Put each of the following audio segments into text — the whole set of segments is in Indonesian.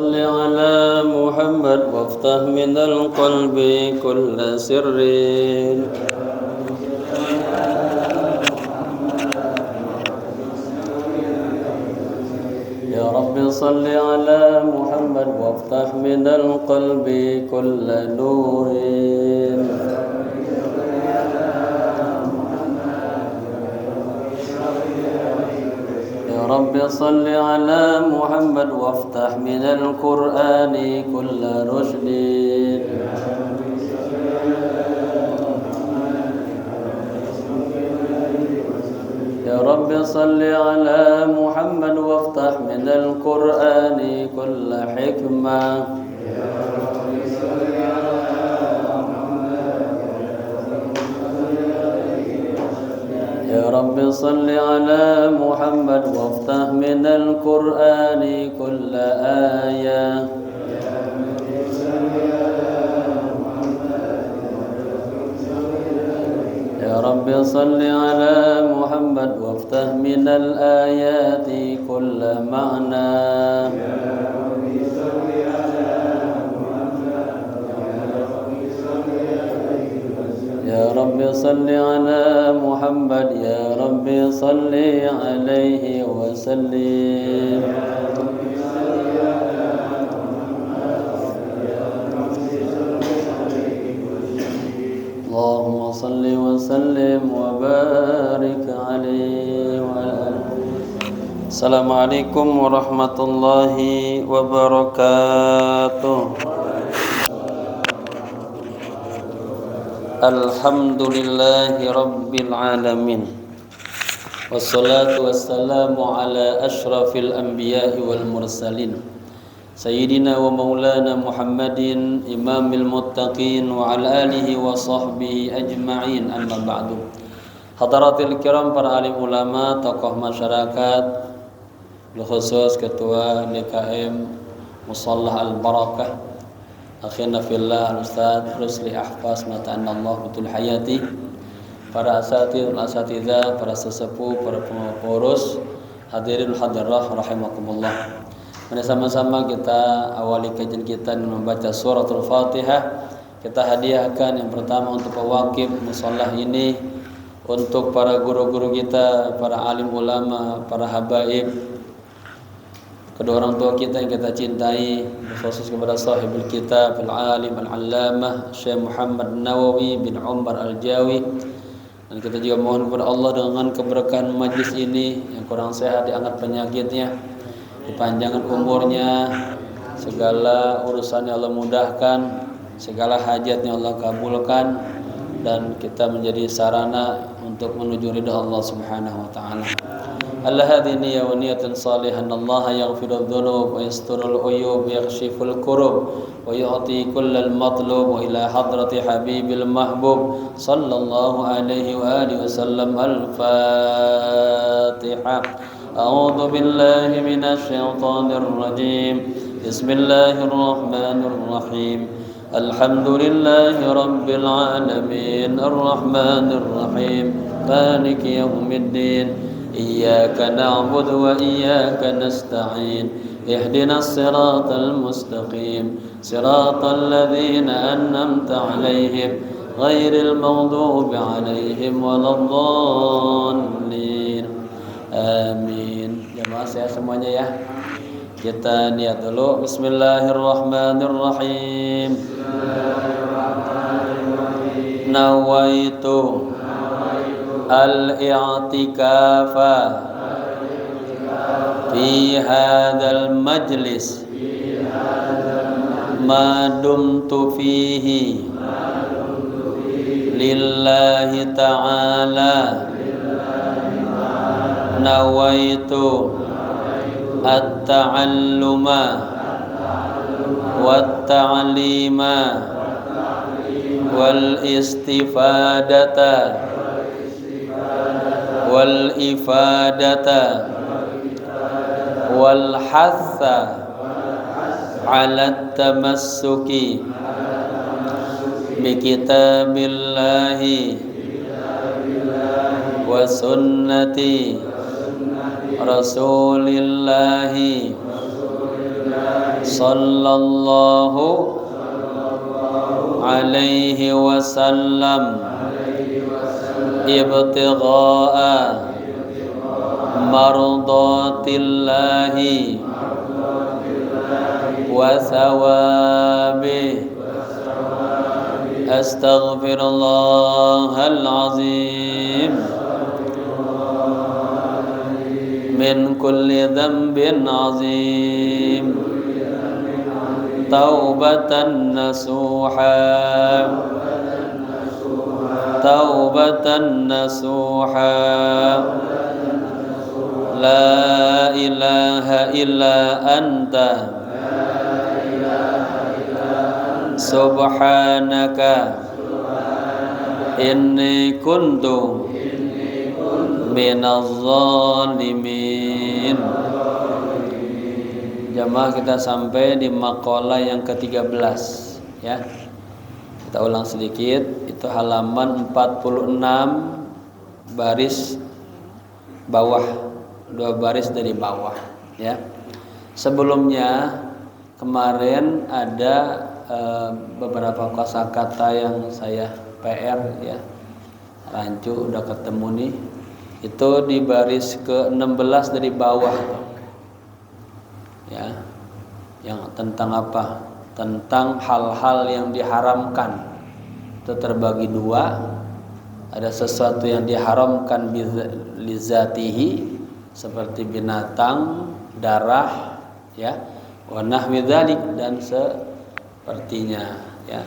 صل على محمد وافتح من القلب كل سر. يا رب صل على محمد وافتح من القلب كل نور. يا رب صل على محمد وافتح من القرآن كل رشد. يا رب صل على محمد وافتح من القرآن كل حكمة. يا رب صل على محمد وافتح من القرآن كل آية. يا رب صل على محمد وافتح من الآيات كل معنى. يا رب صل على محمد يا رب صل عليه وسلم. اللهم صل وسلم وبارك عليه وعلى آله. السلام عليكم ورحمة الله وبركاته. Alhamdulillahi Rabbil Alamin. Wassalatu wassalamu ala ashrafil anbiya'i wal mursalin Sayyidina wa maulana Muhammadin imamil muttaqin wa ala alihi wa sahbihi ajma'in, amma ba'du. Hadaratil kiram, para alim ulama, tokoh masyarakat, khusus Ketua DKM Mushallah Al-Barakah, akhirna fillah Al-Ustaz Rusli Ahfaz mata'anna Allah betul hayati, para asatidzah, para sesepuh, para pengurus, hadirin hadirah rahimakumullah. Mari sama-sama kita awali kajian kita dengan membaca suratul Fatihah. Kita hadiahkan yang pertama untuk pewakif mushallah ini, untuk para guru-guru kita, para alim ulama, para habaib, kedua orang tua kita yang kita cintai, khusus kepada sahibul kitab al-alim al-allamah Syekh Muhammad Nawawi bin Umar Al-Jawi. Dan kita juga mohon kepada Allah dengan keberkahan majlis ini, yang kurang sehat diangkat penyakitnya, dipanjangkan umurnya, segala urusannya Allah mudahkan, segala hajatnya Allah kabulkan, dan kita menjadi sarana untuk menuju ridha Allah Subhanahu wa taala. Allah hadhi niyya wa niyatan salihan, Allah yaghfirudz dzunub wa yasturul uyub wa yakshiful kurub wa yu'ti kullal matlub, wa ila hadrati habibil mahbub sallallahu alaihi wa alihi wasallam. Al-Fatihah. A'udzu billahi minasy syaithanir rajim. Bismillahir rahmanir rahim. Alhamdulillahi rabbil alamin, arrahmanir rahim, maliki yaumiddin. Iyyaka na'budu wa iyyaka nasta'in. Ihdinas siratal mustaqim, siratal ladzina an'amta 'alaihim ghairil maghdubi 'alaihim waladdallin. Amin. Jamaah saya semuanya ya. Kita niat dulu. Bismillahirrahmanirrahim. Nawaitu al-i'tikafa fi hadzal majlis ma dumtu fihi lillahi ta'ala. Nawaitu at-ta'alluma wat-ta'lima wal-istifadata wal-ifadata wal-hatha ala at-tamassuki bi kitabillahi wa sunnati Rasulillahi sallallahu alaihi wasallam ibtigha'a mardatillahi wa thawabih. Astaghfirullahal azim min kulli dhanbin azim taubatan nasuha taubatan nasuha la ilaha illa anta subhanaka inni kuntu minaz zalimin. Jamaah, kita sampai di maqalah yang ke-13 ya. Kita ulang sedikit, itu halaman 46 baris bawah, 2 baris dari bawah ya. Sebelumnya kemarin ada beberapa kosakata yang saya PR ya. Rancu udah ketemu nih. Itu di baris ke-16 dari bawah tuh. Ya. Yang tentang apa? Tentang hal-hal yang diharamkan. Itu terbagi 2. Ada sesuatu yang diharamkan lizatihi seperti binatang, darah ya. Wa nahwi dzalik, dan sepertinya ya.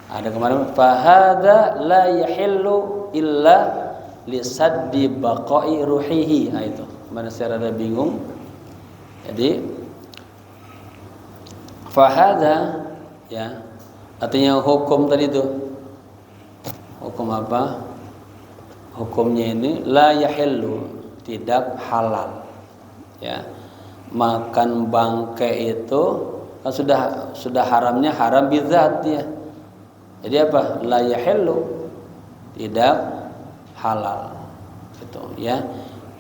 Ada kemarin fahada la yahillu illa lisaddi baqa'i ruhihi. Nah itu mana saya rada bingung. Jadi fahada ya artinya hukum tadi itu. Hukum apa? Hukumnya ini la yahillu, tidak halal ya. Makan bangkai itu sudah haramnya haram bidzat ya. Jadi apa? La yahillu, tidak halal gitu ya.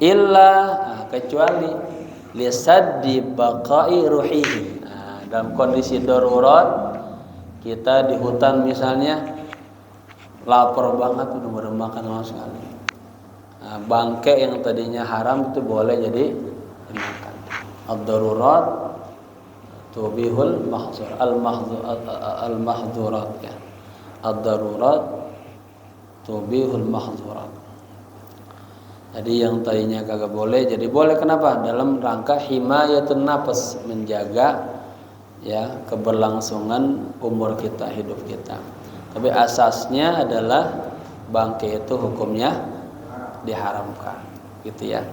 Illa kecuali lisaddi baqa'i ruhihi. Nah, dalam kondisi darurat kita di hutan misalnya lapar banget udah mau makan sama sekali. Nah, bangkai yang tadinya haram itu boleh jadi dimakan. Ad-darurat tubihul mahzur al-mahzurat ya. Ad-darurat tubihul mahzurat. Jadi yang tadinya kagak boleh jadi boleh. Kenapa? Dalam rangka himayatun nafs, menjaga ya keberlangsungan umur kita, hidup kita. Tapi asasnya adalah bangkai itu hukumnya diharamkan gitu ya.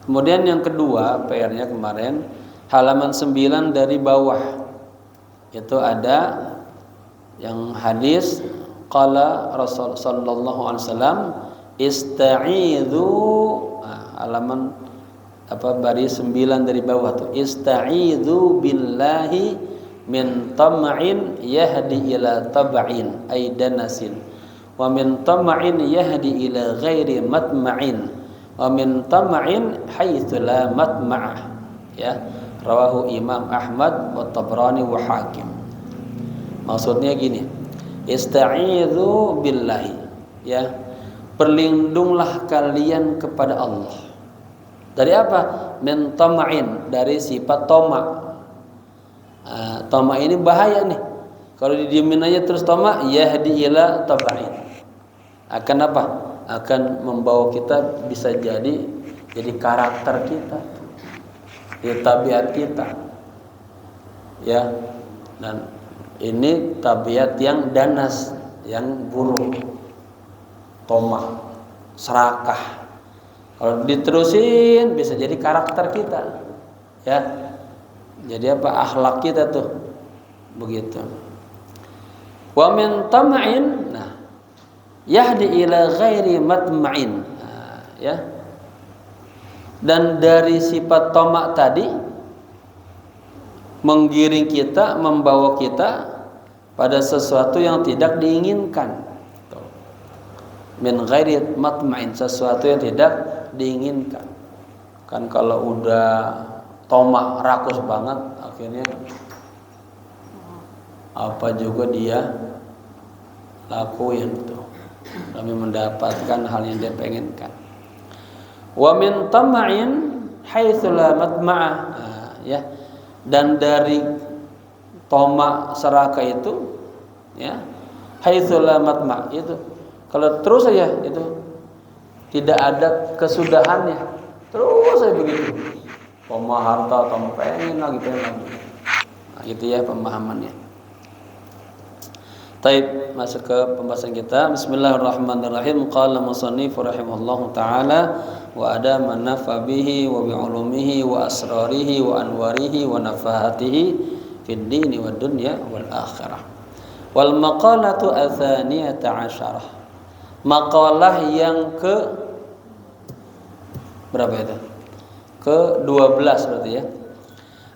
Kemudian yang kedua PR-nya kemarin halaman 9 dari bawah itu ada yang hadis qala Rasul sallallahu alaihi wasallam ista'idzu, halaman baris 9 dari bawah tuh, ista'idzu billahi min tam'in yahdi ila tab'in aidanasin wa min tam'in yahdi ila ghairi matma'in wa min tam'in haitsu la matma'ah ya. Rawahu Imam Ahmad wa Tabrani wa Hakim. Maksudnya gini, ista'idzu billahi ya, berlindunglah kalian kepada Allah dari apa? Min tama'in, dari sifat tamak. Tamak ini bahaya nih. Kalau didiemin aja terus tamak, yahdi ila tab'in. Akan apa? Akan membawa kita bisa jadi karakter kita, ya, tabiat kita ya. Dan ini tabiat yang danas, yang buruk, tamak, serakah. Kalau diterusin bisa jadi karakter kita ya. Jadi apa? Akhlak kita tuh begitu. Wa min tama'in, nah, yahdi ila ghairi matma'in, nah, ya. Dan dari sifat tamak tadi menggiring kita, membawa kita pada sesuatu yang tidak diinginkan. Min ghairi matma'in, sesuatu yang tidak diinginkan. Kan kalau udah tomak, rakus banget, akhirnya apa juga dia lakuin tuh demi mendapatkan hal yang dia pengenkan. Wa min tama'in haitsu la matma'a, ya, dan dari tomak serakah itu, ya, haitsu la matma' itu kalau terus saja itu tidak ada kesudahannya, terus saja begitu. Tomak harta, tomak pengen lagi. Nah, gitu ya pemahamannya. Taib, masuk ke pembahasan kita. Bismillahirrahmanirrahim. Qala musannif rahimahullahu taala wa adama nafa bihi wa bi ulumihi wa asrarihi wa anwarihi wa nafahatihi fid dini wad dunya wal akhirah. Wal maqalatu atsaniyata asyarah. Maqalah yang ke berapa itu? Ke-12 berarti ya.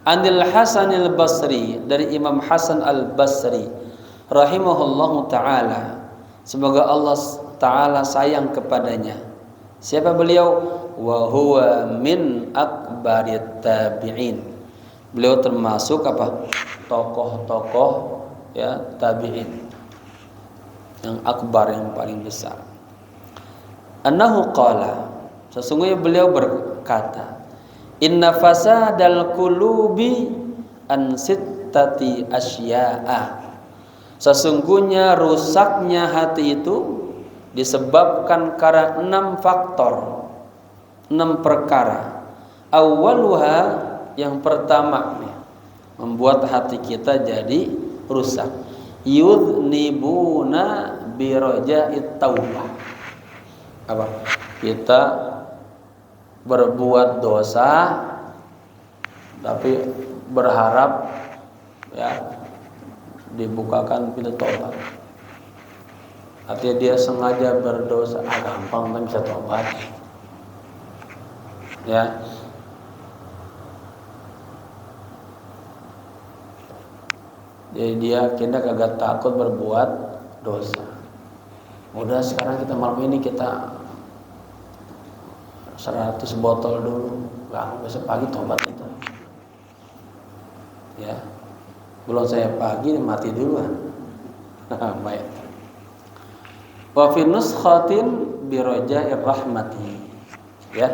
Anil Hasan al-Basri, dari Imam Hasan al-Basri rahimahullahu taala, semoga Allah taala sayang kepadanya. Siapa beliau? Wa huwa min akbarit tabi'in. Beliau termasuk apa? Tokoh-tokoh, ya, tabi'in yang akbar, yang paling besar. Annahu qala, sesungguhnya beliau berkata, inna fasadal qulubi an sittati asya'a. Sesungguhnya rusaknya hati itu disebabkan karena 6 faktor, 6 perkara. Awwaluha, yang pertama membuat hati kita jadi rusak, yudnibuna biraja'it taubah. Apa? Kita berbuat dosa tapi berharap, ya, dibukakan pintu tobat. Artinya dia sengaja berdosa, gampang kan bisa tobat, ya. Jadi kita kagak takut berbuat dosa. Udah sekarang kita malam ini kita 100 botol dulu, besok pagi tobat itu, ya. Belum saya pagi mati duluan. Baik. Wa fi nuskhatin bi raja'ir rahmati, ya.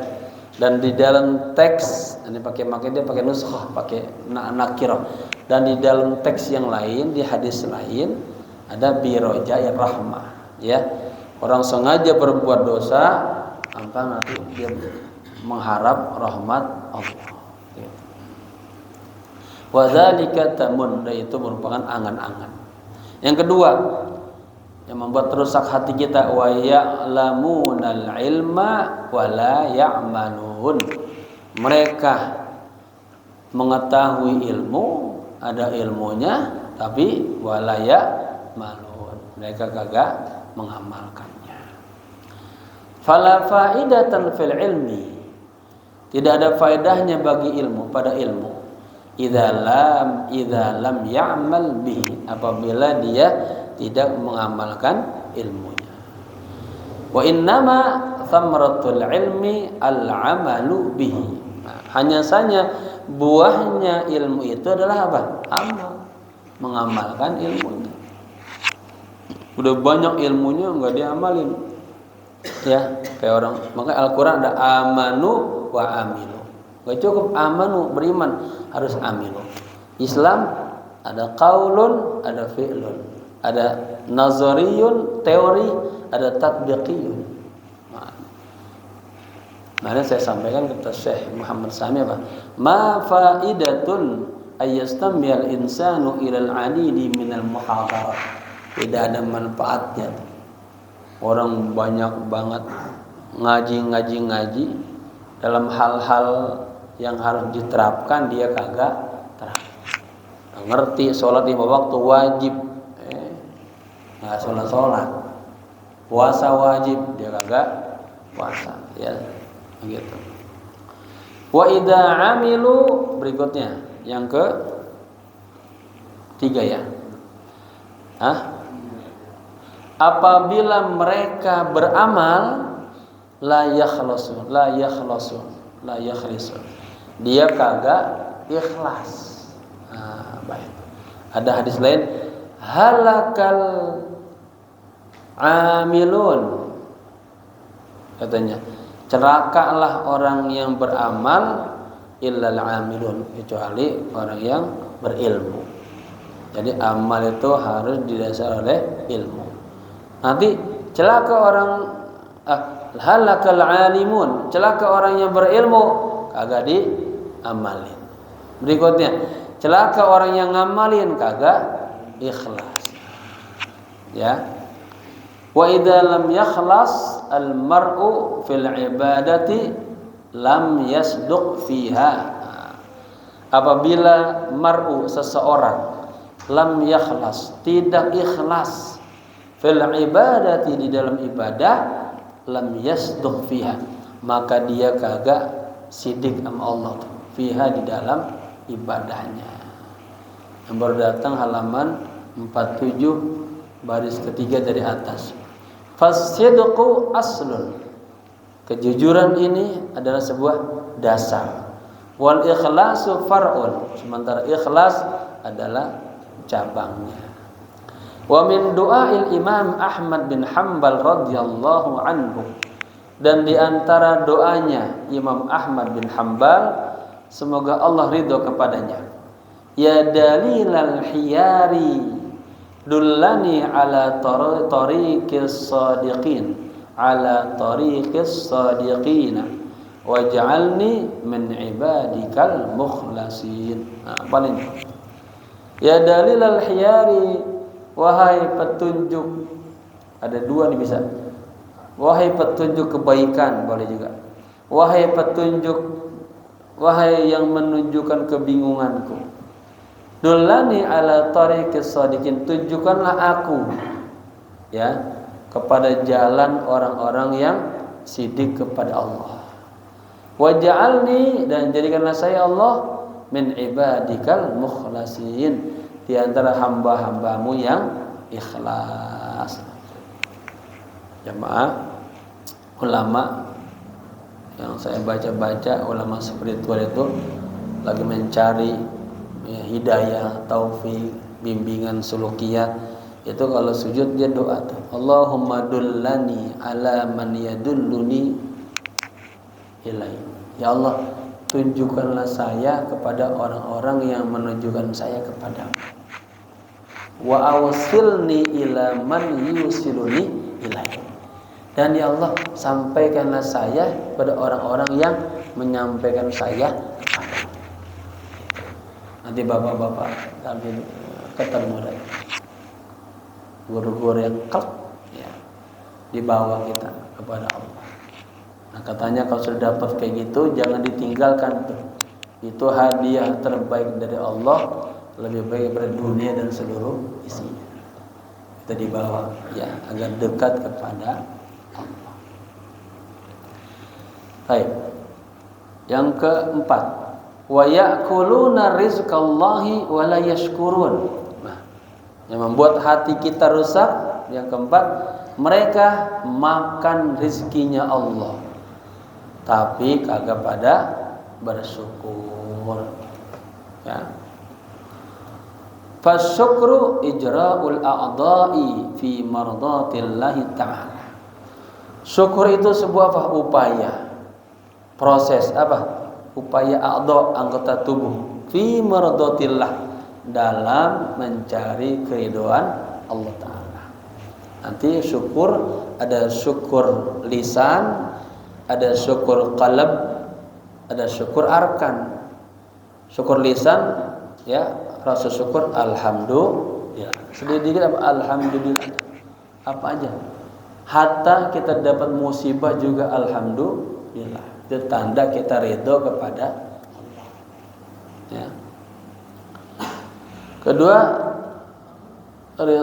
Dan di dalam teks ini dia pakai nuskhah, pakai nakirah. Dan di dalam teks yang lain, di hadis lain ada bi raja'ir rahmah, ya. Orang sengaja berbuat dosa tanpa nanti dia mengharap rahmat Allah. Wa dzalika tamun, itu merupakan angan-angan. Yang kedua, yang membuat rusak hati kita, wa ya'lamunal ilma wa la ya'malun. Mereka mengetahui ilmu, ada ilmunya, tapi wa la ya'malun, mereka kagak mengamalkannya. Fala faidatan fil ilmi, tidak ada faedahnya bagi ilmu, pada ilmu. Idza lam ya'mal bihi, apabila dia tidak mengamalkan ilmunya. Wa innama thamratul ilmi al-amalu bihi. Nah, hanya saja buahnya ilmu itu adalah apa? Amal, mengamalkan ilmunya. Udah banyak ilmunya enggak diamalin, ya, kayak orang. Maka Al-Qur'an ada amanu wa amilu. Gak cukup amanu, beriman, harus amilu. Islam ada qaulun, ada fi'lun, ada nazariyun, teori, ada tatbiqiyun. Nah, saya sampaikan kata Syekh Muhammad Sami apa? Ma faidatun ayyastamiyal insanu ilal adidi minal muhadarat. Tidak ada manfaatnya. Orang banyak banget ngaji dalam hal-hal yang harus diterapkan dia kagak terapkan. Ngerti sholat 5 waktu wajib, nggak sholat. Puasa wajib, dia kagak puasa, ya, begitu. Wa idza amilu, berikutnya yang ke 3, ya. Apabila mereka beramal, la yakhlisun, dia kagak ikhlas. Nah, baik. Ada hadis lain, halakal amilun, katanya celakalah orang yang beramal illal amilun, kecuali orang yang berilmu. Jadi amal itu harus didasari oleh ilmu. Nanti celaka orang halakal alimun, celaka orang yang berilmu kagak diamalin. Berikutnya, celaka orang yang ngamalin kagak ikhlas. Ya. Wa idza lam yakhlas al mar'u fil ibadati lam yasduq fiha. Apabila mar'u seseorang lam yakhlas, tidak ikhlas fil ibadati, di dalam ibadah, lam yasduq fiha, maka dia kagak sidik sama Allah fiha, di dalam ibadahnya. Yang baru datang halaman 47 baris ketiga dari atas. Fasidqu aslun, kejujuran ini adalah sebuah dasar. Wal ikhlasu far'un, sementara ikhlas adalah cabangnya. Wa min du'ail Imam Ahmad bin Hanbal radhiyallahu anhu, dan di antara doanya Imam Ahmad bin Hanbal, semoga Allah ridho kepadanya, ya dalilal hiyari dullani ala tariqis sadiqin, ala tariqis sadiqina waj'alni min ibadikal mukhlasin. Nah, paling ya dalilal hiyari, wahai petunjuk, ada dua nih bisa, wahai petunjuk kebaikan, boleh juga, wahai petunjuk, wahai yang menunjukkan kebingunganku, dullani ala tariqis shadiqin, tunjukkanlah aku ya kepada jalan orang-orang yang sidik kepada Allah. Waj'alni, dan jadikanlah saya Allah, min ibadikal mukhlasin, di antara hamba-hambamu yang ikhlas. Jamaah ulama yang saya baca-baca, ulama spiritual itu lagi mencari ya, hidayah, taufik, bimbingan sulukiyah. Itu kalau sujud dia doa tuh, Allahumma dullani ala man yadulluni ilai. Ya Allah, tunjukkanlah saya kepada orang-orang yang menunjukkan saya kepadamu. Wa awsilni ila man yusiluni ilai. Dan ya Allah, sampaikanlah saya pada orang-orang yang menyampaikan saya kepadamu. Nanti bapak-bapak kami ketemu lagi, guru-guru yang kelak ya, dibawa kita kepada Allah. Nah, katanya kalau sudah dapat kayak gitu, jangan ditinggalkan tuh. Itu hadiah terbaik dari Allah, lebih baik daripada dunia dan seluruh isinya. Kita dibawa ya agar dekat kepada Allah. Baik. Yang keempat, wa ya'kuluna rizqallahi wa la yashkurun. Nah, yang membuat hati kita rusak, yang keempat, mereka makan rizkinya Allah tapi kagak pada bersyukur. Ya. Fasyukru ijra'ul a'dha'i fi mardatillahi ta'ala. Syukur itu sebuah apa? Upaya, proses apa? Upaya a'dha, anggota tubuh, fi mardatillah, dalam mencari keridhaan Allah Ta'ala. Nanti syukur, ada syukur lisan, ada syukur qalb, ada syukur arkan. Syukur lisan ya, rasa syukur alhamdulillah. Sedikit apa? Alhamdulillah. Apa aja. Hatta kita dapat musibah juga alhamdulillah. Itu tanda kita ridho kepada Allah. Ya. Kedua,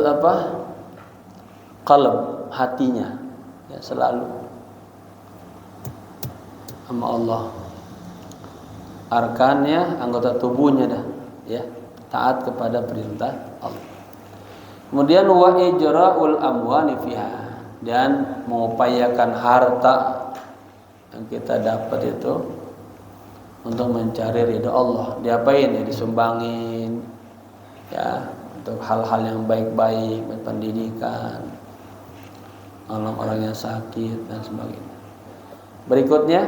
apa? Qalb, hatinya ya, selalu sama Allah. Arkannya, anggota tubuhnya dah ya, taat kepada perintah Allah. Kemudian wa ijra'ul amwali fiha, dan mengupayakan harta yang kita dapat itu untuk mencari ridha Allah. Diapain? Ya disumbangin ya untuk hal-hal yang baik-baik, pendidikan, nolong orang yang sakit dan sebagainya. Berikutnya,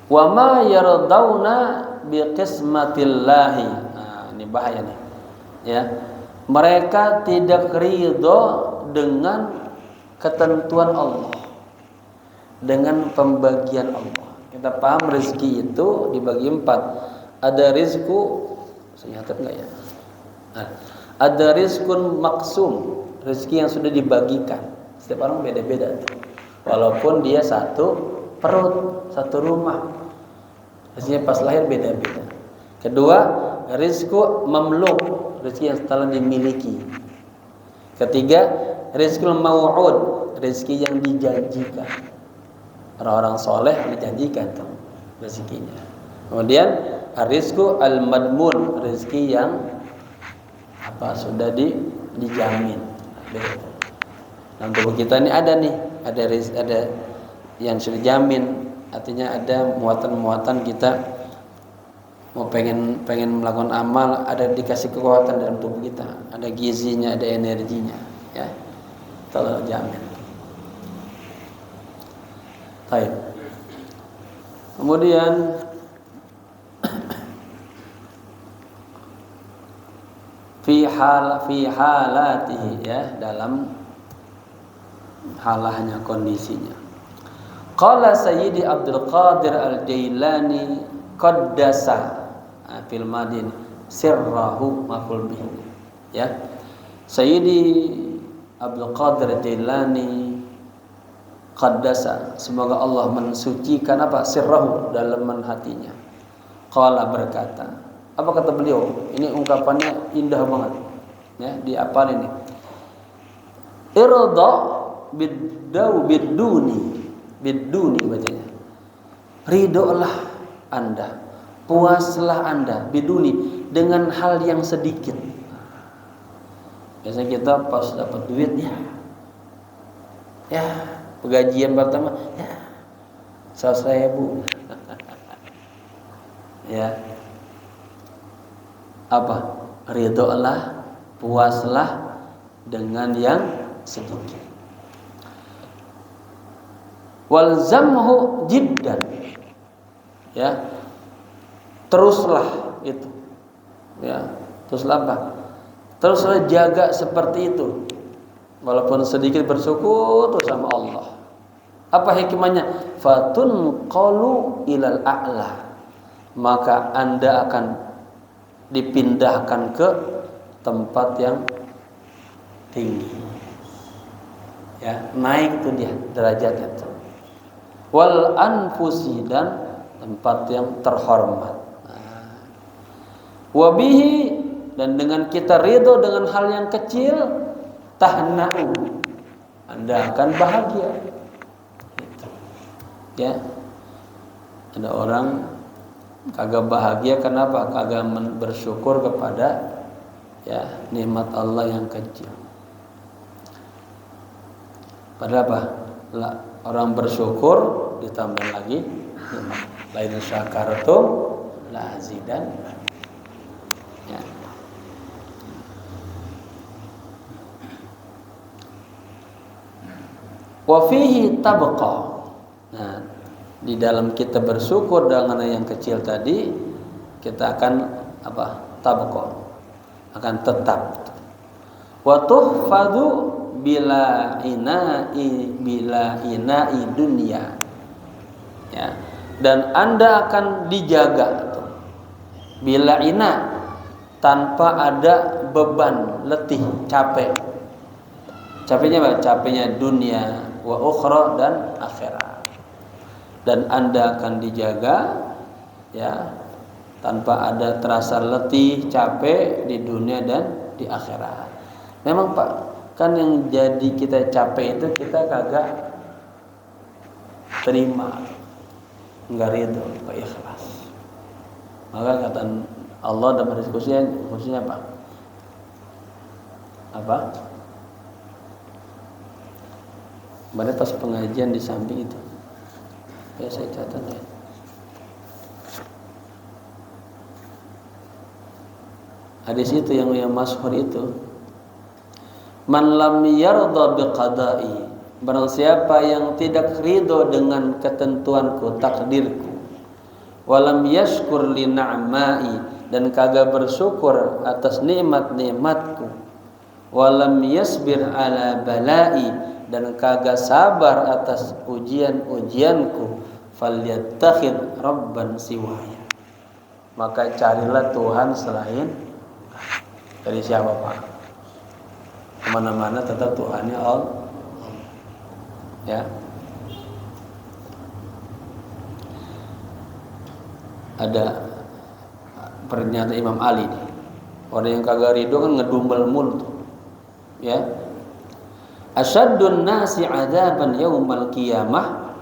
wa ma yardauna bi qismatillahi. Nah, ini bahaya nih. Ya. Mereka tidak ridho dengan ketentuan Allah, dengan pembagian Allah. Kita paham rezeki itu dibagi 4. Ada rizku, saya nyatet enggak ya? Nah, ada rizkun maksum, rezeki yang sudah dibagikan. Setiap orang beda-beda. Walaupun dia satu perut, satu rumah, rezekinya pas lahir beda-beda. Kedua, rizku mamluk, rezeki yang telah dimiliki. Ketiga, rizqul mau'ud, rezeki yang dijanjikan. Orang-orang soleh dijanjikan tuh rezekinya. Kemudian rizqu al-madmun, rezeki yang sudah dijamin. Dalam tubuh kita ini ada nih, ada yang sudah dijamin. Artinya ada muatan-muatan kita mau pengen melakukan amal, ada dikasih kekuatan dalam tubuh kita, ada gizinya, ada energinya, ya, telah jamin. Baik. Kemudian fi halatihi, ya, dalam halahnya, kondisinya. Qala Sayyidi Abdul Qadir Al-Jailani qaddasa fil madin sirrahu maf'ul bihi, ya. Sayyidi Abdul Qadir Jailani qaddasa, semoga Allah mensucikan sirrahu, dalaman hatinya. Qala, berkata, apa kata beliau? Ini ungkapannya indah banget, ya, dihafal ini. Irda biduni bacanya. Ridholah Anda, puaslah Anda biduni, dengan hal yang sedikit. Biasanya kita pas dapat duit, ya pegajian pertama, ya 100.000. Ya, ridholah, puaslah dengan yang sedikit. Walzamhu jiddan, ya, teruslah itu, ya, teruslah jaga seperti itu, walaupun sedikit, bersyukur terus sama Allah. Apa hikmahnya? Fatunqalu ilal a'la, maka Anda akan dipindahkan ke tempat yang tinggi, ya, naik itu dia derajatnya itu. Wal anfusi, dan tempat yang terhormat. Wabihi, dan dengan kita ridho dengan hal yang kecil, tahna'u, Anda akan bahagia. Ya, ada orang kagak bahagia, kenapa? Kagak bersyukur kepada, ya, nikmat Allah yang kecil. Padahal orang bersyukur ditambah lagi nikmat. Lain syakartum la azidan. Ya. Wa fihi tabqa. Nah, di dalam kita bersyukur dengan yang kecil tadi, kita akan tabqa, akan tetap. Wa tuhfadu bila ina'i dunia, ya, dan Anda akan dijaga bila ina, tanpa ada beban, letih, capek. Capeknya apa? Capeknya dunia wa ukhra, dan akhirat. Dan Anda akan dijaga, ya, tanpa ada terasa letih, capek di dunia dan di akhirat. Memang Pak, kan yang jadi kita capek itu kita kagak terima, enggak ridho, enggak ikhlas. Maka kata Allah dalam hadis khususnya apa? Kemarin pas pengajian di samping itu, ya saya catat ya. Hadis itu yang masyhur itu. Man lam yarda biqada'i, barang siapa yang tidak ridho dengan ketentuanku, takdirku, walam yashkur li na'mai, dan kagak bersyukur atas nikmat-nikmatku, walam yasbir ala balai, dan kagak sabar atas ujian-ujianku, falyattakhid rabban siwaya, maka carilah Tuhan selain dari siapa Pak? Kemana-mana tetap Tuhannya Allah. Ya. Ada pernyataan Imam Ali nih. Orang yang kagak ridho kan ngedumbel mulu tuh. Ya. Asyaddun nasi adzaban yaumal qiyamah,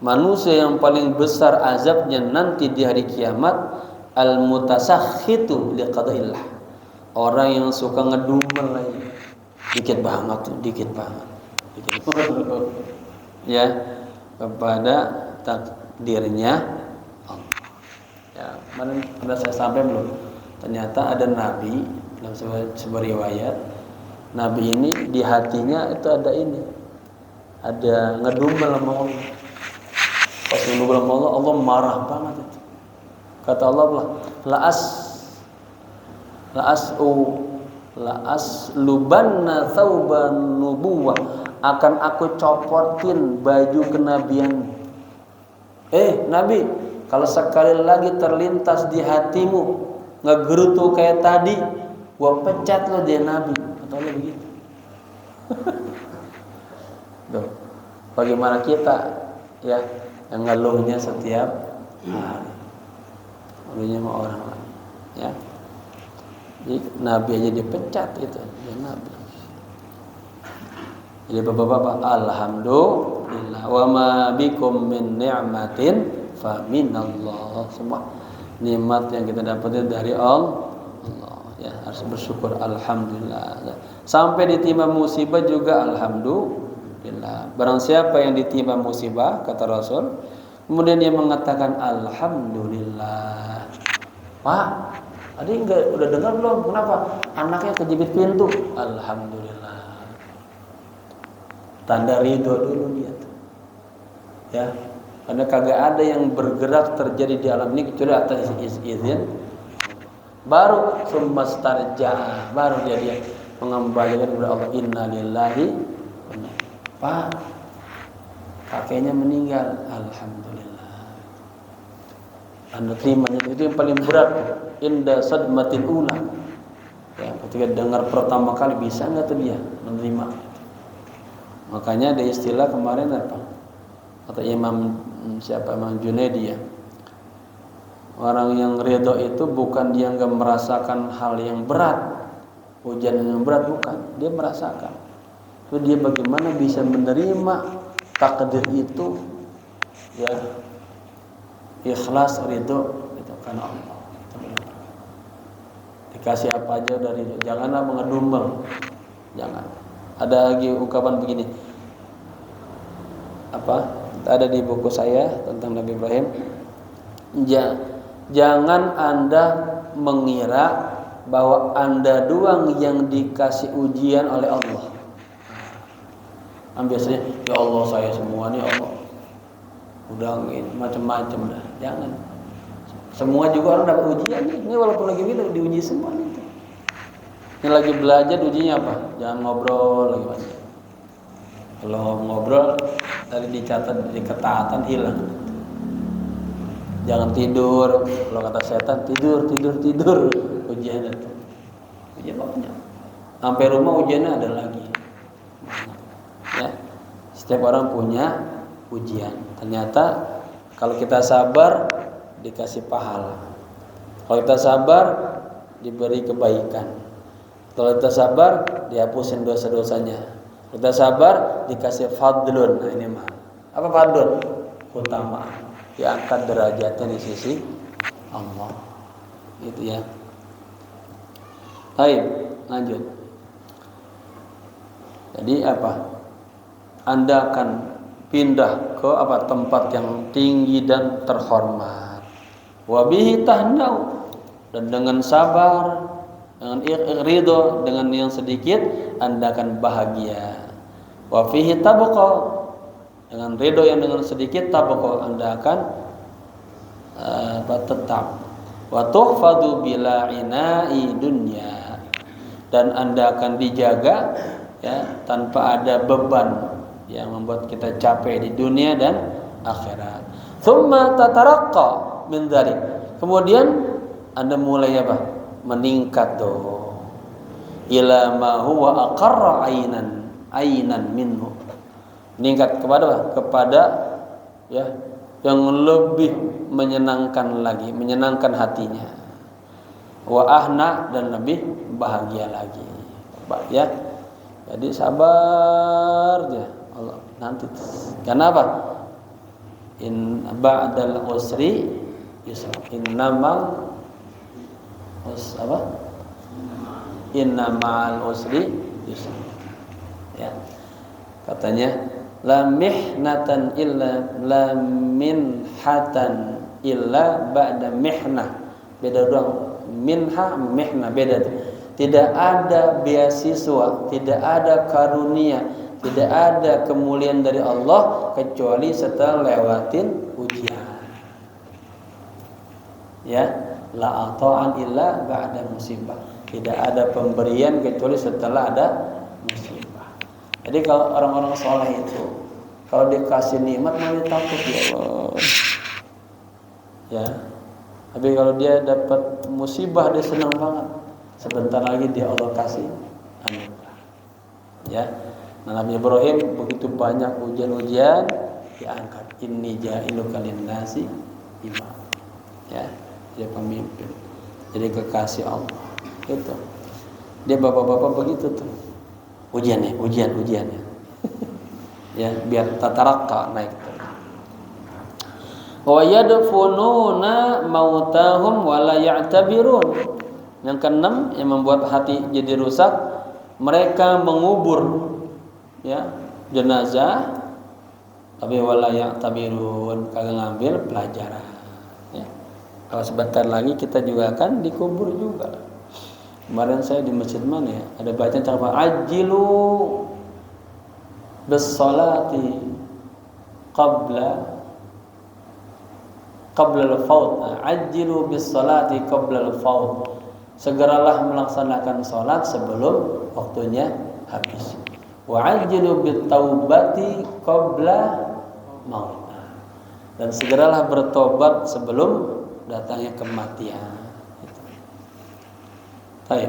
manusia yang paling besar azabnya nanti di hari kiamat, al mutasakhitu liqadaillah, orang yang suka ngedumbel lagi. Dikit banget ya, kepada takdirnya Allah. Ya, kemarin sudah saya sampai belum? Ternyata ada nabi dalam sebuah riwayat, nabi ini di hatinya itu ada ngedumbel sama Allah. Pas ngedumbel sama Allah, Allah marah banget itu. Kata Allah, la aslubanna thauban nubuwah, akan aku copotin baju kenabian. Nabi, kalau sekali lagi terlintas di hatimu ngegerutu kayak tadi, gua pecat lo dia nabi. Kata Allah begitu. Tuh, bagaimana kita ya yang ngeluhnya setiap hari, ngeluhnya sama orang lain, ya. Jadi nabi aja dipecat itu, dia nabi. Jadi bapak-bapak, alhamdulillah, wa ma bikum min ni'matin fa minallah. Semua nikmat yang kita dapatkan dari Allah, ya harus bersyukur, alhamdulillah. Sampai ditimpa musibah juga alhamdulillah. Barang siapa yang ditimpa musibah, kata Rasul, kemudian dia mengatakan alhamdulillah. Pak, tadi udah dengar belum? Kenapa? Anaknya kejepit pintu. Alhamdulillah. Tanda ridho dulu dia tuh. Ya, karena kagak ada yang bergerak terjadi di alam ini kecuali atas izin. Baru sumastarja, baru dia mengembalikan kepada Allah. Innalillahi. Pak, kakeknya meninggal. Alhamdulillah. Anda terimanya itu yang paling berat. Inda sadmatil ula, ya, ketika dengar pertama kali, bisa nggak tuh dia menerima itu. Makanya ada istilah kemarin apa, kata Imam Junaidi, ya, orang yang ridho itu bukan dia nggak merasakan hal yang berat, ujian yang berat, bukan, dia merasakan itu, dia bagaimana bisa menerima takdir itu, ya, ikhlas ridho itu karena Allah. Dikasih apa aja dari itu, janganlah mengedumbel, jangan. Ada lagi ungkapan begini, apa? Ada di buku saya tentang Nabi Ibrahim. Jangan Anda mengira bahwa Anda doang yang dikasih ujian oleh Allah. Biasanya, ya Allah saya semua nih Allah. Udah macam-macam dah. Jangan. Semua juga orang dapat ujian nih. Ini walaupun lagi diuji semua nih. Ini lagi belajar, ujinya apa? Jangan ngobrol lagi banyak. Kalau ngobrol tadi dicatat di ketaatan hilang. Jangan tidur. Kalau kata setan tidur. Ujian itu. Ujian banyak. Sampai rumah ujiannya ada lagi. Ya. Setiap orang punya ujian. Ternyata kalau kita sabar dikasih pahala. Kalau kita sabar diberi kebaikan. Kalau kita sabar dihapusin dosa-dosanya. Kalau kita sabar dikasih fadlun. Nah ini mah. Apa fadlun? Keutamaan. Diangkat derajatnya di sisi Allah. Gitu ya. Baik, lanjut. Jadi apa? Anda akan pindah ke tempat yang tinggi dan terhormat. Wabihi tahnau, dan dengan sabar Dengan ridho dengan yang sedikit Anda akan bahagia. Wa fihi tabqa, dengan ridho yang dengan sedikit tabqa Anda akan tetap. Wa tuhfadu bila ina'i dunya, dan Anda akan dijaga ya tanpa ada beban yang membuat kita capek di dunia dan akhirat. Tsumma tataraqqa min dzalik. Kemudian Anda mulai apa? Meningkat tuh ila ma huwa aqarra ainan minhu. Meningkat kepada apa? Kepada ya yang lebih menyenangkan lagi, menyenangkan hatinya. Wa ahna, dan lebih bahagia lagi. Ya. Jadi sabar aja. Allah nanti. Kenapa? In ba'dal usri yusra. Innamal Inna ma'al usri yusra. Ya. Katanya la mihnatan illa la minhatan illa ba'da mihnah. Beda doang. Minha mihna beda tuh. Tidak ada beasiswa, tidak ada karunia, tidak ada kemuliaan dari Allah kecuali setelah lewatin ujian. Ya. La ata'an illa ba'da musibah. Tidak ada pemberian kecuali setelah ada musibah. Jadi kalau orang-orang soleh itu kalau dikasih nikmat malah takut, ya Allah. Ya. Tapi kalau dia dapat musibah dia senang banget. Sebentar lagi dia Allah kasih anugerah. Ya. Nabi Ibrahim begitu banyak ujian-ujian diangkat. Inni ja'iluka lin-nasi imam. Ya. Dia pemimpin, jadi kekasih Allah. Itu dia bapak-bapak begitu tuh ujiannya. Ya, biar tataraqqa naik. Wa yadfununa mautahum wa la ya'tabirun. Yang keenam yang membuat hati jadi rusak, mereka mengubur ya jenazah tapi wala ya'tabirun, kagak ngambil pelajaran. Kalau sebentar lagi kita juga akan dikubur juga. Kemarin saya di masjid mana ya, ada bacaan cara ajilu bis-salati qabla al-faut. Ajilu bis-salati qabla al-faut. Segeralah melaksanakan salat sebelum waktunya habis. Wa ajilu bit-taubati qabla maut. Dan segeralah bertobat sebelum datangnya kematian. Baik.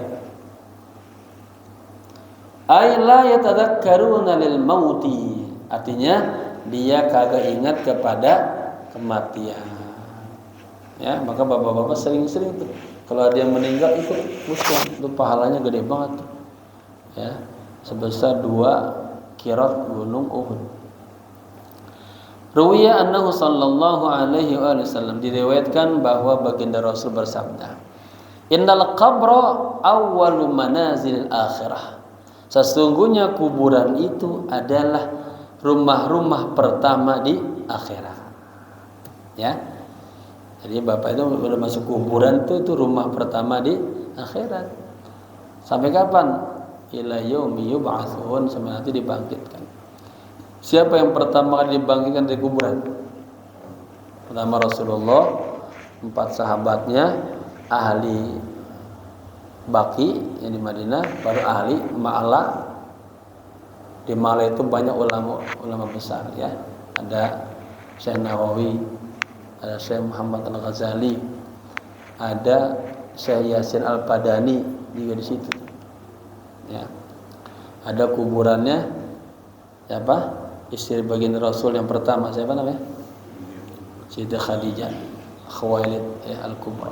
Ay la yatadakkaruna lil mauti. Artinya dia kagak ingat kepada kematian. Ya, maka bapak-bapak sering-sering tuh kalau dia meninggal ikut musuh, itu pahalanya gede banget tuh. Ya, sebesar 2 qirat gunung Uhud. Ruwiya annahu sallallahu alaihi wasallam, diriwayatkan bahwa baginda Rasul bersabda, innal qabra awwalu manazil akhirah. Sesungguhnya kuburan itu adalah rumah-rumah pertama di akhirat. Ya. Jadi Bapak itu udah masuk kuburan itu rumah pertama di akhirat. Sampai kapan? Ila yaumi yub'atsun, sampai nanti dibangkitkan. Siapa yang pertama kali dibangkitkan dari kuburan? Pertama Rasulullah, 4 sahabatnya, ahli Baqi yang di Madinah, baru ahli Ma'la. Di Ma'la itu banyak ulama besar ya. Ada Syekh Nawawi, ada Syekh Muhammad Al-Ghazali, ada Syekh Yasin Al-Padani juga di situ. Ya. Ada kuburannya siapa? Istri baginda Rasul yang pertama siapa namanya? Sayyidah Khadijah Khuwailid Al-Kubra.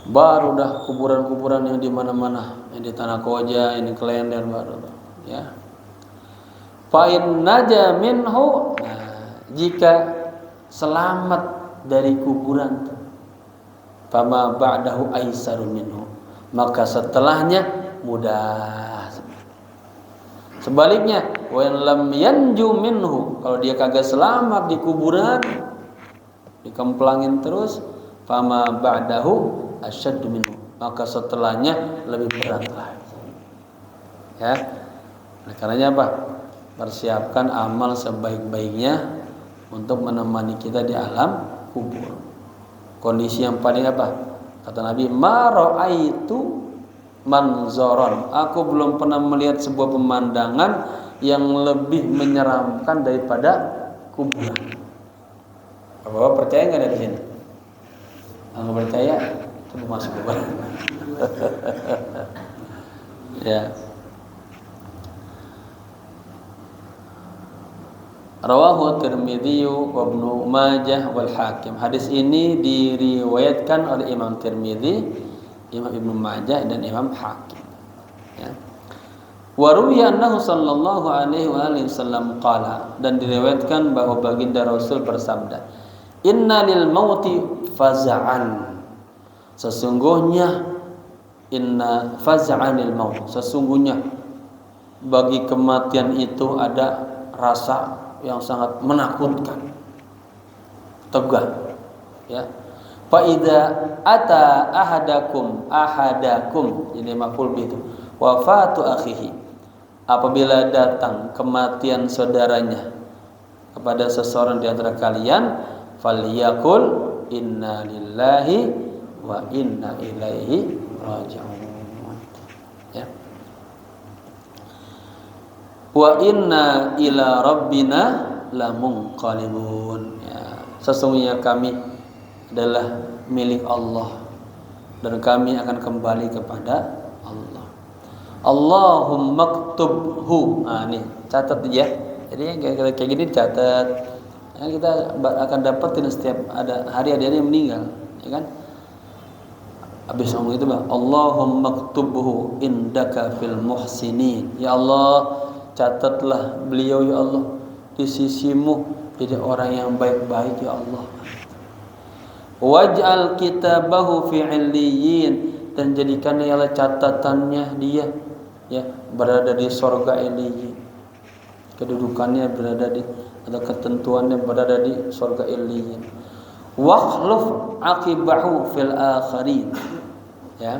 Baru dah kuburan-kuburan yang di mana-mana, yang di Tanah Koja, yang di Klender baru ya. Fa in naja minhu, jika selamat dari kuburan, fama ba'dahu aisarun minhu, maka setelahnya mudah. Sebaliknya, wa in lam yanju minhu, kalau dia kagak selamat di kuburan, dikemplangin terus, fama ba'dahu asyaddu minhu, maka setelahnya lebih berat lagi. Ya. Nah, karenanya apa? Persiapkan amal sebaik-baiknya untuk menemani kita di alam kubur. Kondisi yang paling apa? Kata Nabi, ma ra'aitu manzoron. Aku belum pernah melihat sebuah pemandangan yang lebih menyeramkan daripada kuburan. Bapak percaya nggak dari sini? Kalau percaya, coba masuk kubur. Ya. Rawahu Tirmidzi wa Ibnu Majah wal Hakim. Hadis ini diriwayatkan oleh Imam Tirmidzi, Imam Ibnu Majah dan Imam Hakim. Ya. Wa ruwiya annahu sallallahu alaihi wasallam qala, dan diriwayatkan bahwa baginda Rasul bersabda, "Inna lil mauti faz'an." Sesungguhnya inna faz'an lil maut. Sesungguhnya bagi kematian itu ada rasa yang sangat menakutkan, tegang, ya. Fa idza ata ahadakum ini maf'ul bihi wafatu akhihi, apabila datang kematian saudaranya kepada seseorang di antara kalian, falyaqul inna lillahi wa inna ilaihi raji'un, ya. Wa inna ila rabbina lamunqalibun, ya. Sesungguhnya kami adalah milik Allah dan kami akan kembali kepada Allah. Allahumma ktubhu. Nih, catat ya. Jadi yang kayak gini catat. Ya, kita akan dapatin setiap ada hari yang meninggal, ya kan? Habis ngomong itu, Bang, Allahumma ktubhu indaka fil muhsinin. Ya Allah, catatlah beliau ya Allah di sisimu jadi orang yang baik-baik ya Allah. Waj'al kitabahu fi 'illiyyin, dan jadikan ya Allah catatannya dia ya berada di surga 'illiyyin. Kedudukannya berada di atau ketentuannya berada di surga 'illiyyin. Wakhluf 'aqibahu fil akhirin, ya.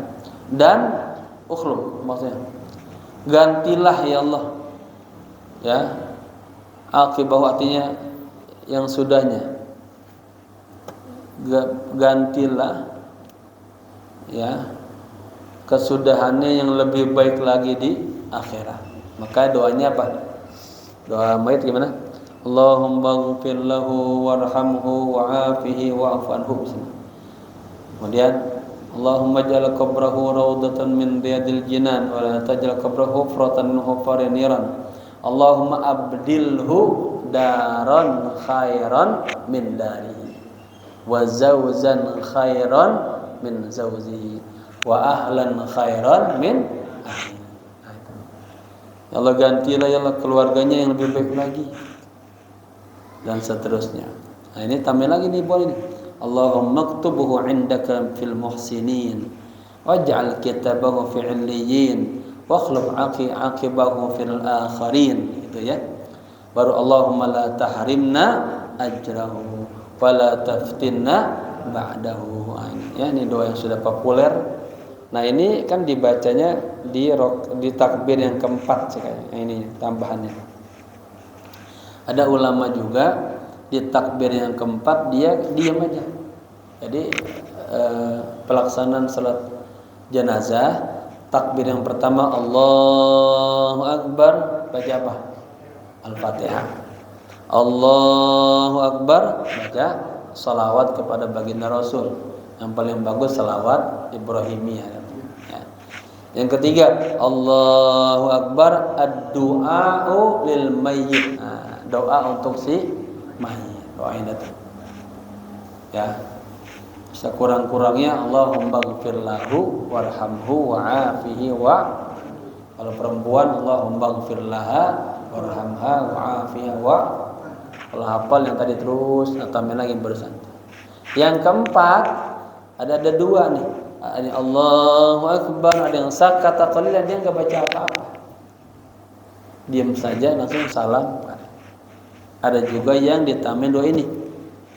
Dan ukhluf maksudnya gantilah ya Allah, ya, akibahu artinya yang sudahnya, gantilah ya kesudahannya yang lebih baik lagi di akhirat. Maka doanya apa? Doa mayit gimana? Allahumma ighfir lahu warhamhu wa'afihi wa'fu anhu. Kemudian Allahumma ja'al qabrahu rawdatan min riyadil jinan wa la taj'al qabrahu hufratan min hufari niran. Allahumma abdilhu daran khairan min darihi wa zawzan khairan min zawzihi wa ahlan khairan min ahli. Ya Allah, gantilah ya Allah keluarganya yang lebih baik lagi, dan seterusnya. Nah, ini tambah lagi nih boleh nih. Allahumma ktubhu indaka fil muhsinin waj'al kitabahu fi 'illiyyin wakhluf 'aqibahu fil akhirin, gitu ya. Baru Allahumma la tahrimna ajrahu wa la taftinna ba'dahu. Ya, ini doa yang sudah populer. Nah, ini kan dibacanya di takbir yang keempat sekali. Nah, ini tambahannya. Ada ulama juga di takbir yang keempat dia diam aja. Jadi pelaksanaan salat jenazah, takbir yang pertama Allahu Akbar, baca apa? Al-Fatihah. Allahu Akbar, baca salawat kepada baginda Rasul. Yang paling bagus salawat Ibrahimiyah. Ya. Yang ketiga Allahu Akbar, ad-du'a'u lil mayyit. Nah, doa untuk si mayit. Doain itu. Ya. Sekurang-kurangnya Allahumma ighfir lahu warhamhu wa'afihi wa. Kalau perempuan Allahumma ighfir laha warhamha wa'afiha wa. Kalau hafal yang tadi terus tambah lagi bersantai. Yang keempat ada dua nih. Ada Allahu Akbar, ada yang sakata qalilan, dia enggak baca apa-apa. Diam saja langsung salam. Ada juga yang ditambahin doa ini.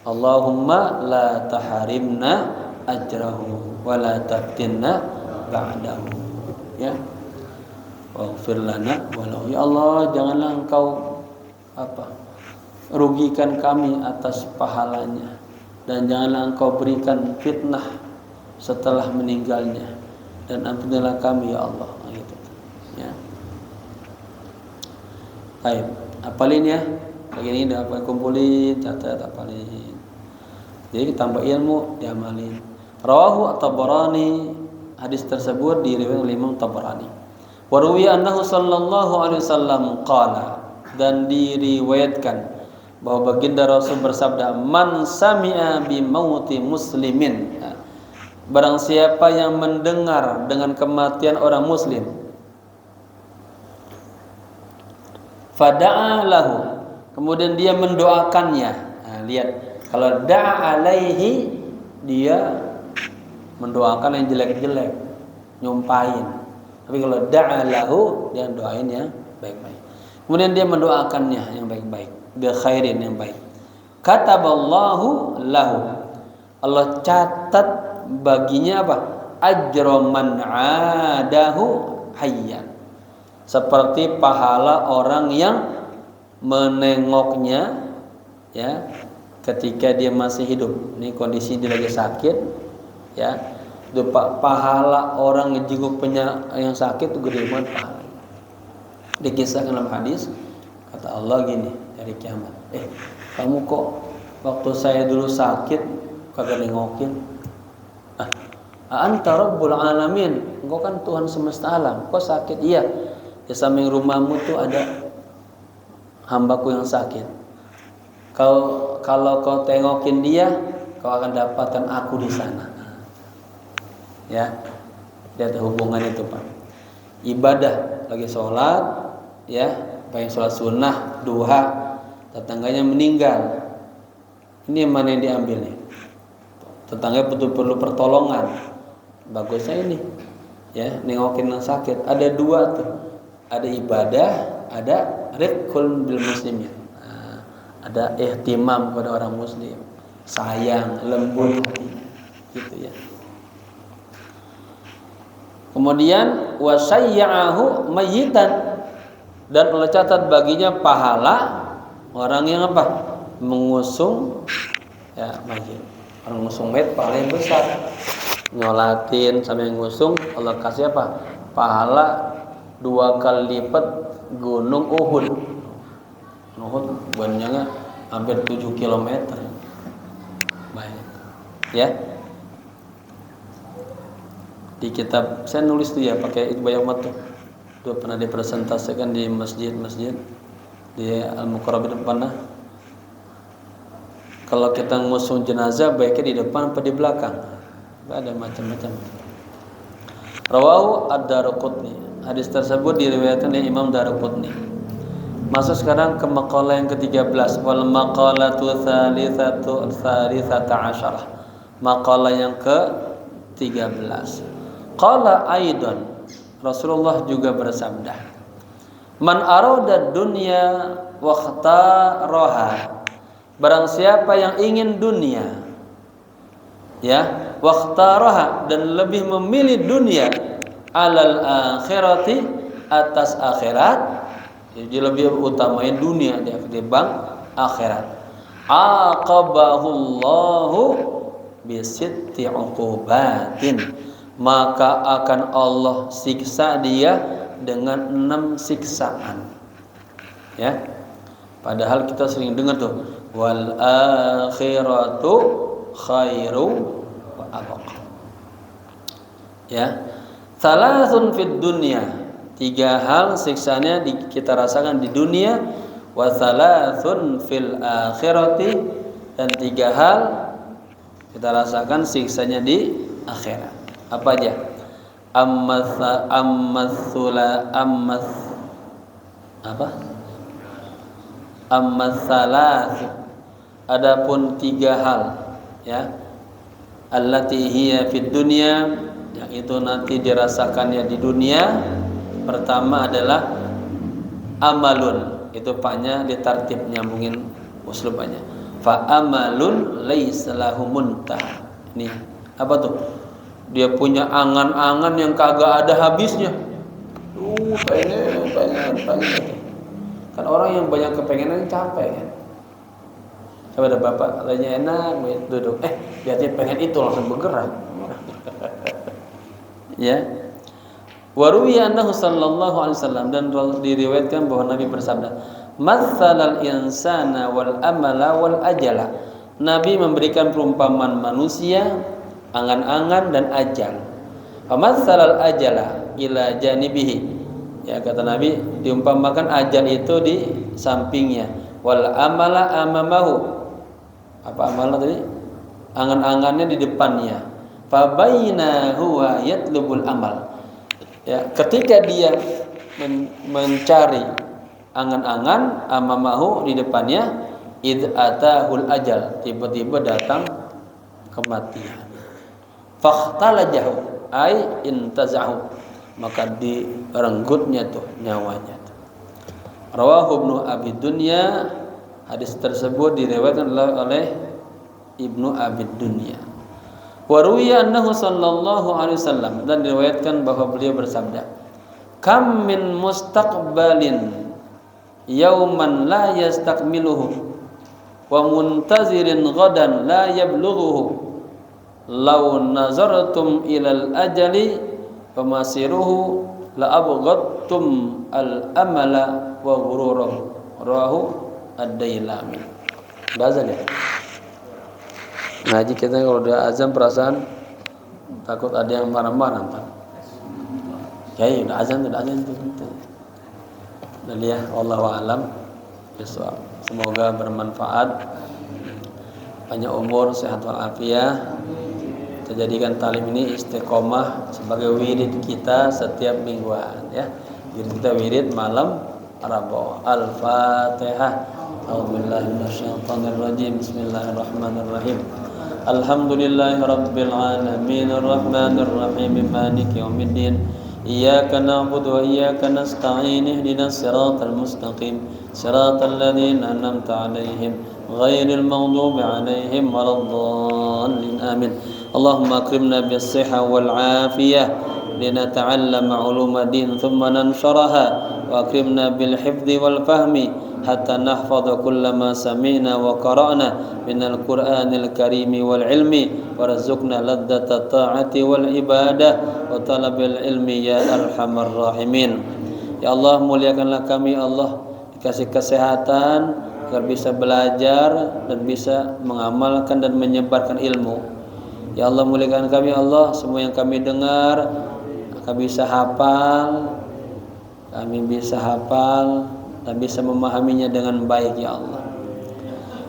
Allahumma la tahrimna ajrahu wa la taftinna ba'dahu. Ya. Waghfir lana walau, ya Allah, janganlah Engkau rugikan kami atas pahalanya, dan janganlah Engkau berikan fitnah setelah meninggalnya, dan ampunilah kami ya Allah. Gitu. Ya. Baik, apalin ya. Pagi ini udah kumpulin, catat, apalin. Jadi tambah ilmu, diamalin. Rawahu at-Tabarani, hadis tersebut diriwayatkan oleh Imam Tabarani. Wa ruwiya annahu sallallahu alaihi wasallam qala, dan diriwayatkan bahwa baginda Rasul bersabda, man sami'a bi mauti muslimin, barang siapa yang mendengar dengan kematian orang muslim, fada'a lahu, kemudian dia mendoakannya. Nah, lihat, kalau da'a alaihi, dia mendoakan yang jelek-jelek, nyumpahin. Tapi kalau da'a lahu, dia doain yang baik-baik. Kemudian dia mendoakannya yang baik-baik, bi khairin, yang baik. Kataballahu lahu, Allah catat baginya apa? Ajra man 'adahu hayyan, seperti pahala orang yang menengoknya, ya, ketika dia masih hidup. Ini kondisi dia lagi sakit, ya. Itu pahala orang ngejenguk yang sakit itu gede banget pahalanya. Dikisahkan dalam hadis, kata Allah gini dari kiamat, kamu kok waktu saya dulu sakit kagak nengokin? Anta Rabbul Alamin, engkau kan Tuhan semesta alam, kok sakit? Iya, di samping rumahmu tuh ada hambaku yang sakit. Kalau kau tengokin dia, kau akan dapatkan aku di sana. Ya, lihat hubungan itu, Pak. Ibadah, lagi sholat, ya, baik sholat sunnah, duha, tetangganya meninggal. Ini yang mana yang diambil nih? Tetangga perlu pertolongan. Bagusnya ini, ya, nengokin yang sakit. Ada dua tuh, ada ibadah, ada rifqul bil muslimin. Ada ihtimam kepada orang muslim, sayang, lembut hati, gitu ya. Kemudian wasayya'ahu mayyitan, dan Allah catat baginya pahala orang yang mengusung, ya, mayit. Orang ngusung mayit pahala yang besar. Nyolatin sampai ngusung, Allah kasih pahala 2 kali lipat gunung Uhud. Uhud banyak, hampir 7 km. Baik. Ya. Di kitab saya nulis tuh ya, pakai itu banyak banget tuh. Itu pernah dipresentasikan di masjid-masjid di Al-Muqarrabin pernah. Kalau kita ngusung jenazah baiknya di depan apa di belakang? Ada macam-macam. Rawahu ad-Daruqutni. Hadis tersebut diriwayatkan oleh Imam Daruqutni. Masuk sekarang ke maqalah yang ke-13, wal maqalatu tsalitsata asyarah. Maqalah yang ke-13. Qala aidan, Rasulullah juga bersabda, man arada dunya wa ikhtaraha, barang siapa yang ingin dunia, ya, wa ikhtaraha, dan lebih memilih dunia, alal akhirati, atas akhirat, jadi lebih utamain dunia di bang akhirat, aqabahullahu bisitti uqubatin, maka akan Allah siksa dia dengan 6 siksaan. Ya. Padahal kita sering dengar tuh, wal akhiratu khairu wa abqa. Ya. Salasun fid dunya, 3 hal siksanya kita rasakan di dunia, wa salasun fil akhirati, dan 3 hal kita rasakan siksanya di akhirat. Apa aja? Salas. Adapun 3 hal, ya, allati hiya fid dunya, yang itu nanti dirasakannya di dunia. Pertama adalah amalun, itu paknya ditartib, nyambungin uslubannya. Fa amalun laisa lahu muntah. Ini apa tuh? Dia punya angan-angan yang kagak ada habisnya. Pengen. Kan orang yang banyak kepengenan capek kan. Coba ada bapak lagi enak duduk, lihat dia pengen itu langsung bergerak. Ya. Wa ruwiya annahu sallallahu alaihi wasallam, dan diriwayatkan bahwa Nabi bersabda, "Matsalal insana wal amala wal ajala." Nabi memberikan perumpamaan manusia, angan-angan dan ajal. Famatsalal ajala ila janibihi. Ya, kata Nabi, diumpamakan ajal itu di sampingnya, wal amala amamahu. Apa amalan tadi? Angan-angannya di depannya. Fa baina huwa yatlubul amal. Ya, ketika dia mencari angan-angan amamahu di depannya, id atahul ajal, tiba-tiba datang kematian. Fakhtalajahu ay intazahu, maka direnggutnya tuh nyawanya tuh. Rawahu Ibnu Abi Dunya, hadis tersebut diriwayatkan oleh Ibnu Abi Dunya. Wa ruwiya annahu sallallahu alaihi wasallam, dan diriwayatkan bahwa beliau bersabda, "Kam min mustaqbalin yauman la yastakmiluhu wa muntazirin ghadan la yablughuhu law nazartum ilal ajali famasiruhu la abghadtum al amala wa ghururahu." Rawahu ad-Dailami. Bazan ya. Ngaji kita kalau udah azan perasaan takut ada yang marah-marah ntar. Ya udah azan itu. Dan ya, wallahu alam bisawab. Semoga bermanfaat, panjang umur, sehat walafiat. Kita jadikan talim ini istiqomah sebagai wirid kita setiap mingguan ya. Jadi kita wirid malam Rabu. Al-Fatihah. A'udzubillahi minasyaitonirrajim. Bismillahirrahmanirrahim. Alhamdulillahi rabbil alamin arrahmanir rahim maliki yaumiddin. Iyyaka na'budu wa iyyaka nasta'in ihdinas siratal mustaqim siratal ladzina an'amta 'alaihim ghairil maghdubi 'alaihim waladdallin. Amin. Allahumma akrimna bis-sihha wal 'afiyah linata'allama 'uluma din thumma nansharaha wa akrimna bil hifdzi wal fahmi hatta nahfadha kullama sami'na wa qara'na minal Qur'anil Karim wal ilmi warzuqna ladzata ta'ati wal ibadah wa talabil ilmi ya arhamar rahimin. Ya Allah, muliakanlah kami Allah, dikasih kesehatan agar bisa belajar dan bisa mengamalkan dan menyebarkan ilmu. Ya Allah, muliakan kami Allah, semua yang kami dengar kami bisa hafal dan bisa memahaminya dengan baik ya Allah.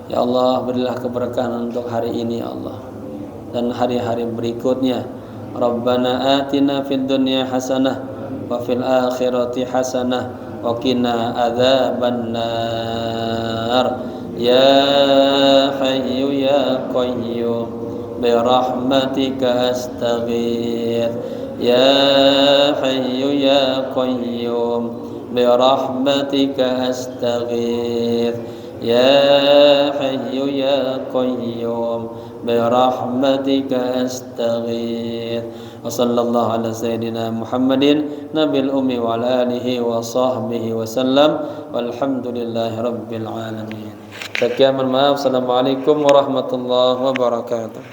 Ya Allah, berilah keberkahan untuk hari ini ya Allah dan hari-hari berikutnya. Rabbana atina fid dunya hasanah wa fil akhirati hasanah wa qina adzabannar. Ya hayyu ya qayyum bi rahmatika astaghits. Ya hayyu ya qayyum برحمتك أستغيث يا حي يا قيوم برحمتك أستغيث وصلى الله على سيدنا محمد نبي الأمي وعلى آله وصحبه وسلم والحمد لله رب العالمين. Sekian, maaf. Assalamualaikum warahmatullahi wabarakatuh.